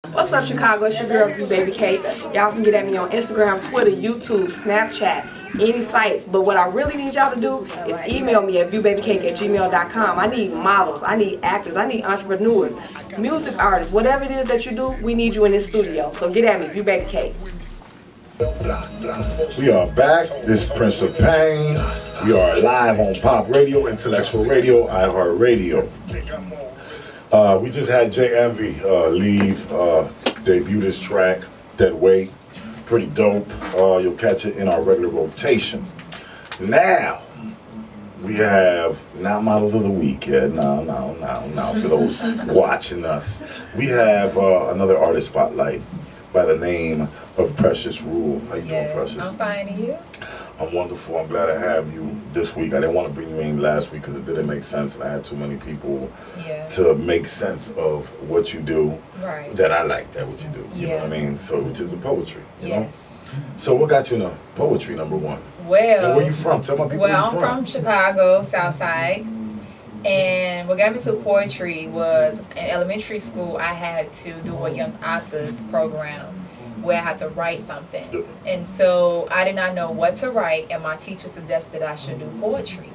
What's up, Chicago? It's your girl, Baby K. Y'all can get at me on Instagram, Twitter, YouTube, Snapchat, any sites. But what I really need y'all to do is email me at viewbabycake@gmail.com. I need models, I need actors, I need entrepreneurs, music artists, whatever it is that you do, we need you in this studio. So get at me, viewbabycake. We are back. This is Prince of Pain. We are live on Pop Radio, Intellectual Radio, iHeartRadio. We just had Jay Envy debut this track, Dead Weight. Pretty dope. You'll catch it in our regular rotation. Now, we have not Models of the Week yet. No. For those watching us, we have another artist spotlight by the name of Precious Rule. How you doing, Precious? I'm fine, and you? I'm wonderful. I'm glad I have you this week. I didn't want to bring you in last week because it didn't make sense, and I had too many people to make sense of what you do. Right. That I like that what you do. You know what I mean? So, which is the poetry. You know? Yes. So, what got you into poetry? Number one. Well. And where you from? Tell my people where you I'm from Chicago, South Side. And what got me to poetry was in elementary school. I had to do a young authors program where I had to write something. And so I did not know what to write, and my teacher suggested I should do poetry.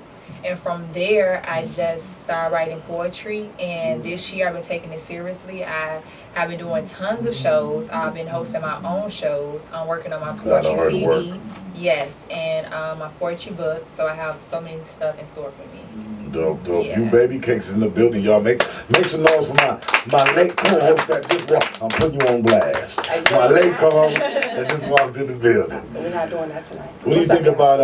And from there, I just started writing poetry. And this year, I've been taking it seriously. I've been doing tons of shows. I've been hosting my own shows. I'm working on my poetry CD. Yes, and my poetry book. So I have so many stuff in store for me. Dope. Yeah. You Baby Cakes in the building, y'all. Make some noise for my late co-host that just walked. I'm putting you on blast. My late co-host that just walked in the building. We're not doing that tonight. What do you think about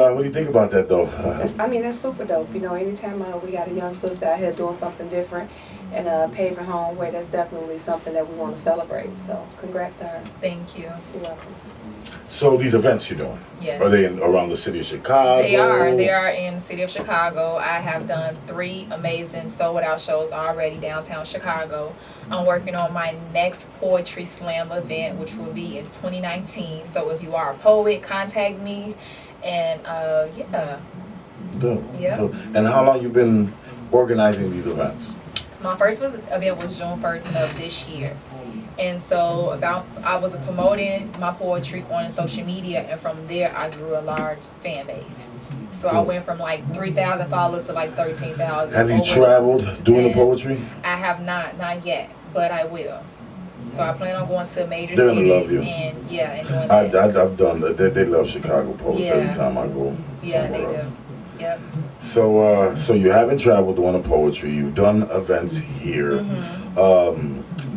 that though? That's super dope. You know, anytime we got a young sister out here doing something different and paving her own way, that's definitely something that we want to celebrate. So congrats to her. Thank you. You're welcome. So these events you're doing, are they around the city of Chicago? They are in the city of Chicago. I have done 3 amazing sold out shows already downtown Chicago. I'm working on my next Poetry Slam event, which will be in 2019. So if you are a poet, contact me. And Dope. And how long you been organizing these events? My first event was June 1st of this year. And so I was promoting my poetry on social media, and from there I grew a large fan base. So I went from like 3,000 followers to like 13,000. Have you traveled doing the poetry? I have not yet, but I will. So I plan on going to major They're cities gonna love you. and doing that. I've done that. They love Chicago poetry every time I go. Yeah, they do. Yep. So you haven't traveled doing the poetry. You've done events here.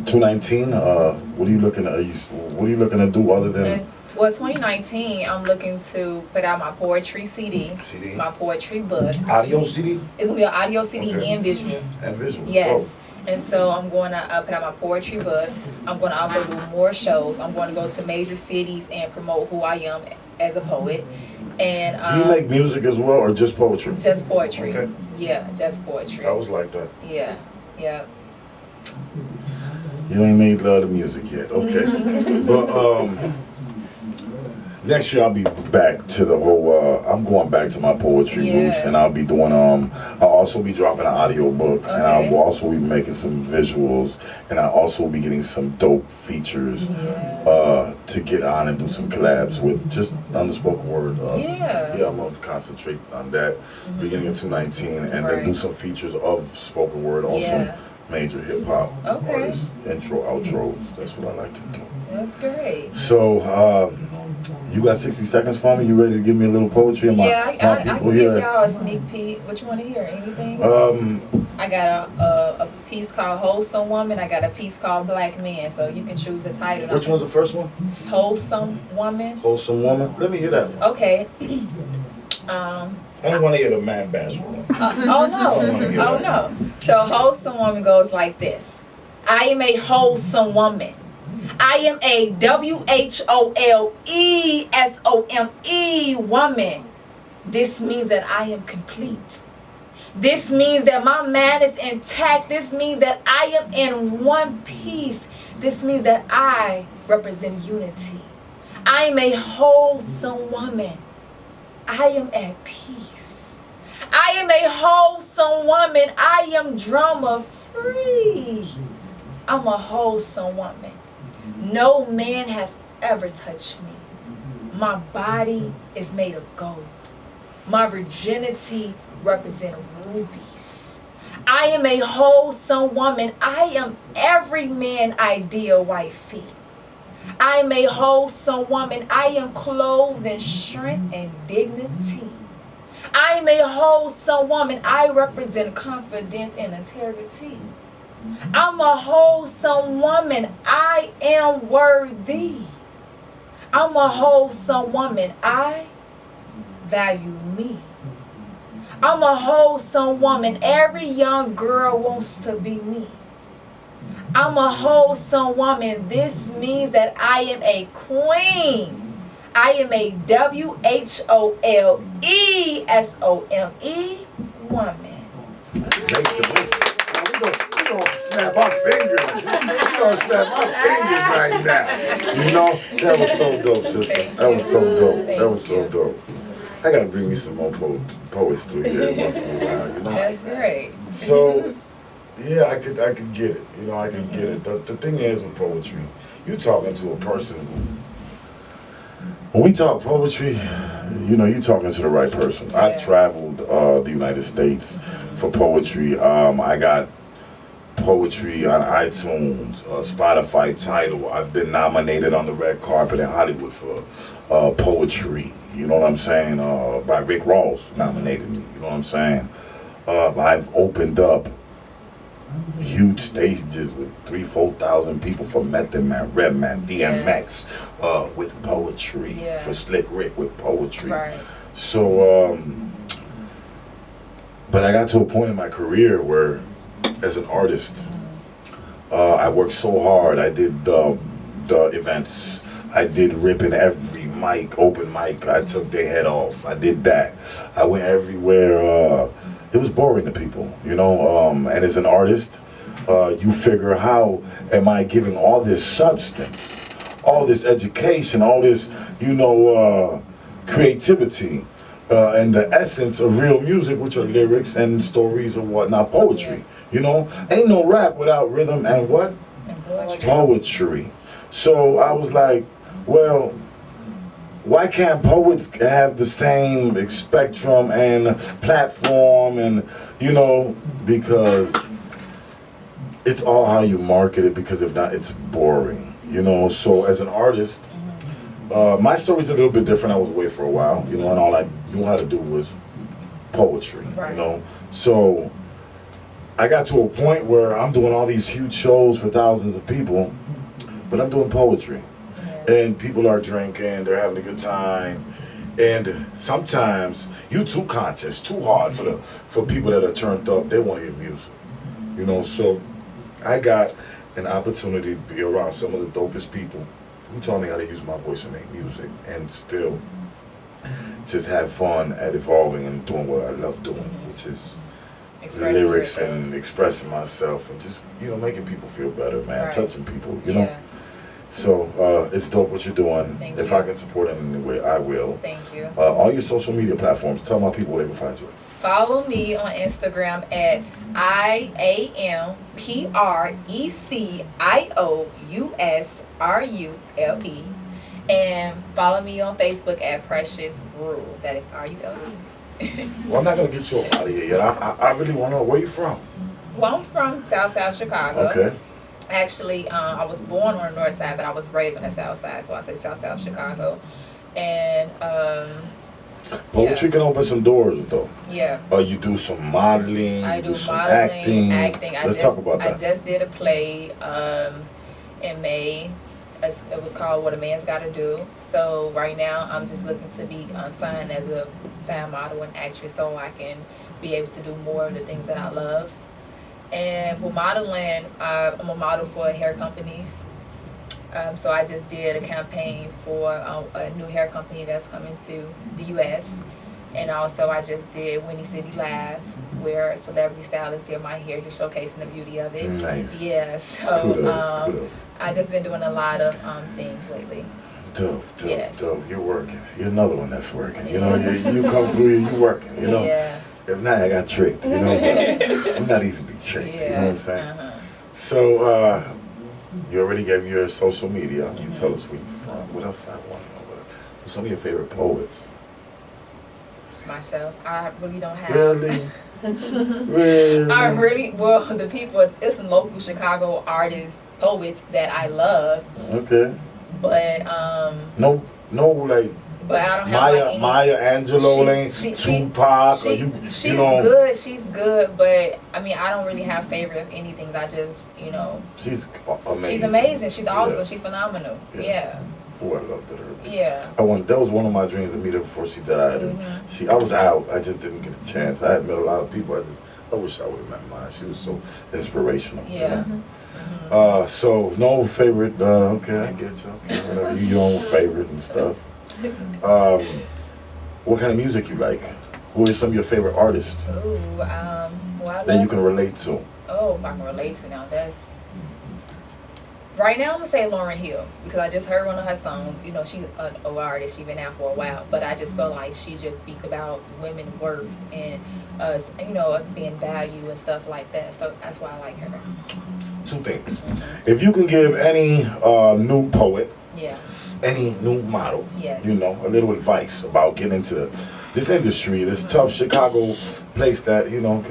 2019. What are you looking to do other than? Well, 2019, I'm looking to put out my poetry CD, my poetry book. Audio CD? It's gonna be an audio CD and visual. And visual. Yes. And so I'm going to put out my poetry book. I'm going to also do more shows. I'm going to go to major cities and promote who I am as a poet. And do you make music as well, or just poetry? Just poetry. Okay. Yeah, just poetry. I was like that. Yeah. You ain't made love to music yet, okay? But next year I'll be back to the whole. I'm going back to my poetry roots, and I'll be doing. I'll also be dropping an audio book, and I will also be making some visuals, and I also will be getting some dope features to get on and do some collabs with just unspoken word. I'm gonna concentrate on that beginning of 2019, and then do some features of spoken word also. Major hip hop artists, intro, outros. That's what I like to do. That's great. So, you got 60 seconds for me? You ready to give me a little poetry? I can give y'all a sneak peek. What you want to hear? Anything? I got a piece called Wholesome Woman. I got a piece called Black Man. So you can choose the title. Which one's the first one? Wholesome Woman. Wholesome Woman. Let me hear that one. Okay. I don't want to hear the Man Bash one. Oh no. So Wholesome Woman goes like this. I am a wholesome woman. I am a WHOLESOME woman. This means that I am complete. This means that my man is intact. This means that I am in one piece. This means that I represent unity. I am a wholesome woman. I am at peace. I am a wholesome woman. I am drama free. I'm a wholesome woman. No man has ever touched me. My body is made of gold. My virginity represents rubies. I am a wholesome woman. I am every man's ideal wifey. I am a wholesome woman. I am clothed in strength and dignity. I am a wholesome woman. I represent confidence and integrity. I'm a wholesome woman. I am worthy. I'm a wholesome woman. I value me. I'm a wholesome woman. Every young girl wants to be me. I'm a wholesome woman. This means that I am a queen. I am a WHOLESOME woman. Now we gonna snap our fingers. We gonna snap our fingers right now. You know, that was so dope, sister. That was so dope. That was so dope. I gotta bring me some more poets through here once in a while, you know? That's great. So, yeah, I could get it. You know, I could get it. The thing is with poetry, you talking to a person who, when we talk poetry, you know, you're talking to the right person. Yeah. I've traveled the United States for poetry. I got poetry on iTunes, Spotify Tidal. I've been nominated on the red carpet in Hollywood for poetry. You know what I'm saying? By Rick Ross nominated me. You know what I'm saying? I've opened up huge stages with 3,000-4,000 people for Method Man, Redman, DMX, with poetry, for Slick Rick with poetry. Right. So, but I got to a point in my career where, as an artist, I worked so hard. I did the events. I did ripping every mic, open mic. I took their head off. I did that. I went everywhere. It was boring to people, you know. And as an artist, you figure, how am I giving all this substance, all this education, all this, you know, creativity, and the essence of real music, which are lyrics and stories or whatnot, poetry. You know, ain't no rap without rhythm and what? And poetry. Poetry. So I was like, well, why can't poets have the same spectrum and platform, and, you know, because it's all how you market it, because if not, it's boring, you know. So as an artist, my story's a little bit different. I was away for a while, you know, and all I knew how to do was poetry, you know. So I got to a point where I'm doing all these huge shows for thousands of people, but I'm doing poetry. And people are drinking, they're having a good time. And sometimes you too conscious, too hard for people that are turned up. They want to hear music, you know. So I got an opportunity to be around some of the dopest people who taught me how to use my voice and make music, and still just have fun at evolving and doing what I love doing, which is lyrics and expressing myself and just, you know, making people feel better, man, touching people, you know. So it's dope what you're doing. If I can support it in any way, I will. Thank you. All your social media platforms, tell my people where they can find you. Follow me on Instagram at IAMPRECIOUSRULE. And follow me on Facebook at Precious Rule. That is RULE. Well, I'm not going to get you out of here yet. I really want to know where you from. Well, I'm from South Chicago. Okay. Actually, I was born on the north side, but I was raised on the south side, so I say South Chicago. And poetry can open some doors, though. Yeah. You do some modeling. I you do some modeling, acting. Let's talk about that. I just did a play in May. It was called What a Man's Gotta Do. So right now, I'm just looking to be signed as a sound model and actress, so I can be able to do more of the things that I love. And with modeling, I'm a model for hair companies. So I just did a campaign for a new hair company that's coming to the U.S. And also I just did Windy City Live, where celebrity stylists get my hair, just showcasing the beauty of it. Nice. Yeah, so Kudos. I just been doing a lot of things lately. Dope. Yes. You're working. You're another one that's working. You know, you come through here, you working, you know. Yeah. If not, I got tricked, you know. I'm not easy to be tricked, you know what I'm saying? So, You already gave your social media. You tell us where you're from. What else I want to know? What's some of your favorite poets? Myself, I really don't have. Really? Really? I really, well, the people, it's some local Chicago artists, poets that I love, Okay. but No, like but I don't have Maya, like any. Maya Angelou, Tupac, or She's you know. good. She's good, but I mean, I don't really have favorite of anything. I just, She's amazing. she's amazing. She's awesome. Yes. She's phenomenal. Yes. Yeah. Oh, I loved her. Yeah. That was one of my dreams to meet her before she died. And I was out. I just didn't get a chance. I had met a lot of people. I wish I would have met mine. She was so inspirational. Yeah. You know? So no favorite. Okay, I get you. Okay, whatever. You your own favorite and stuff. What kind of music you like? Who are some of your favorite artists Ooh, well, I that you love, can relate to? oh, I can relate to now. That's right now. I'm gonna say Lauryn Hill because I just heard one of her songs. She's an old artist. She's been out for a while, but I just feel like she just speaks about women's worth and us, us being valued and stuff like that. So that's why I like her. Two things. If you can give any new poet, Yeah. any new model, Yes. a little advice about getting into this industry, this tough Chicago place that, it'll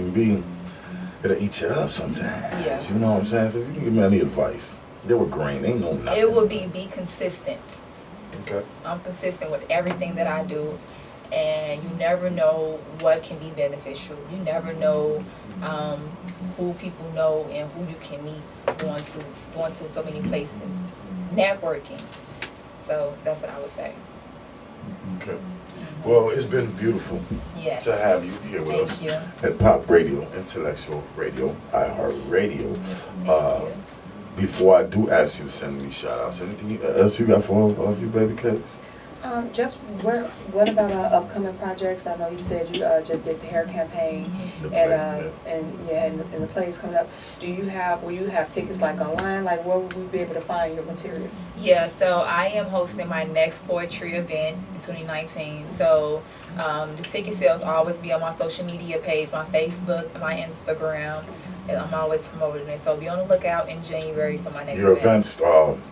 eat you up sometimes. Yeah. You know what I'm saying? So if you can give me any advice, they were green, they know nothing. It would be consistent. Okay. I'm consistent with everything that I do, and you never know what can be beneficial. You never know who people know and who you can meet going to so many places. Networking. So that's what I would say. Okay. Well, it's been beautiful Yes. to have you here with us Thank you. at Pop Radio, Intellectual Radio, iHeartRadio. Thank you. Before I do ask you to send me shout outs, anything else you got for you, baby cakes? Just what about upcoming projects? I know you said you just did the hair campaign The play, and the plays coming up. Will you have tickets like online? Like where would we be able to find your material? Yeah, so I am hosting my next poetry event in 2019. So the ticket sales always be on my social media page, my Facebook, and my Instagram. And I'm always promoting it. So be on the lookout in January for my next Your event. events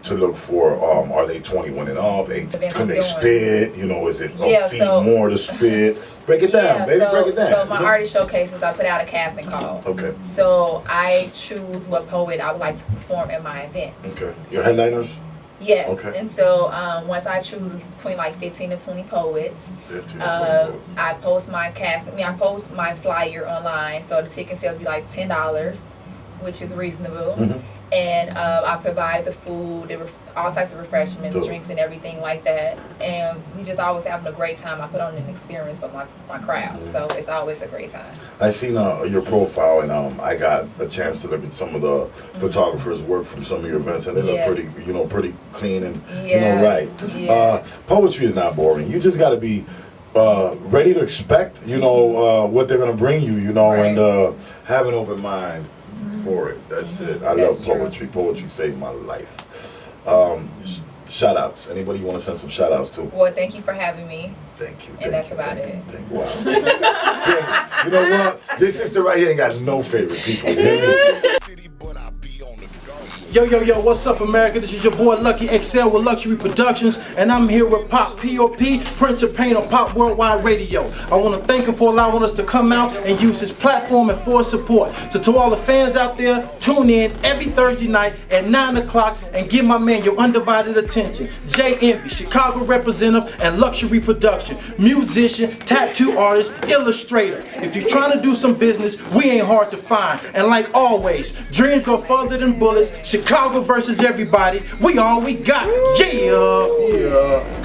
to look for, are they 21 and up? Events Can I'm they doing. spit? Is it Yeah, feet so- more to spit? Break it down, baby, break it down. So my artist showcases, I put out a casting call. Okay, So I choose what poet I would like to perform at my event. okay. Your headliners? Yes. Okay. And so once I choose between like 15 to 20 poets, 15 or 20 votes. I post my I post my flyer online. So the ticket sales be like $10, which is reasonable. Mhm. And I provide the food, all types of refreshments, Dope. drinks, and everything like that. And we just always having a great time. I put on an experience for my crowd, so it's always a great time. I seen your profile and I got a chance to look at some of the photographers' work from some of your events, and they look Yeah. pretty clean and Yeah. right. Yeah. Poetry is not boring. You just got to be ready to expect what they're gonna bring you, Right. and have an open mind for it. That's it. I That's love true. poetry. Poetry saved my life. Shout outs. Anybody you want to send some shout outs to? Well, thank you for having me. Thank you. And that's about it. Thank you. Wow. See, you know what? This sister right here ain't got no favorite people. You hear me? Yo, what's up, America? This is your boy Lucky XL with Luxury Productions, and I'm here with Pop P.O.P., Prince of Pain on Pop Worldwide Radio. I want to thank him for allowing us to come out and use his platform and for his support. So to all the fans out there, tune in every Thursday night at 9 o'clock and give my man your undivided attention. Jay Envy, Chicago representative and Luxury Production, musician, tattoo artist, illustrator. If you're trying to do some business, we ain't hard to find. And like always, dreams go further than bullets. Chicago versus everybody. We all we got. Yeah.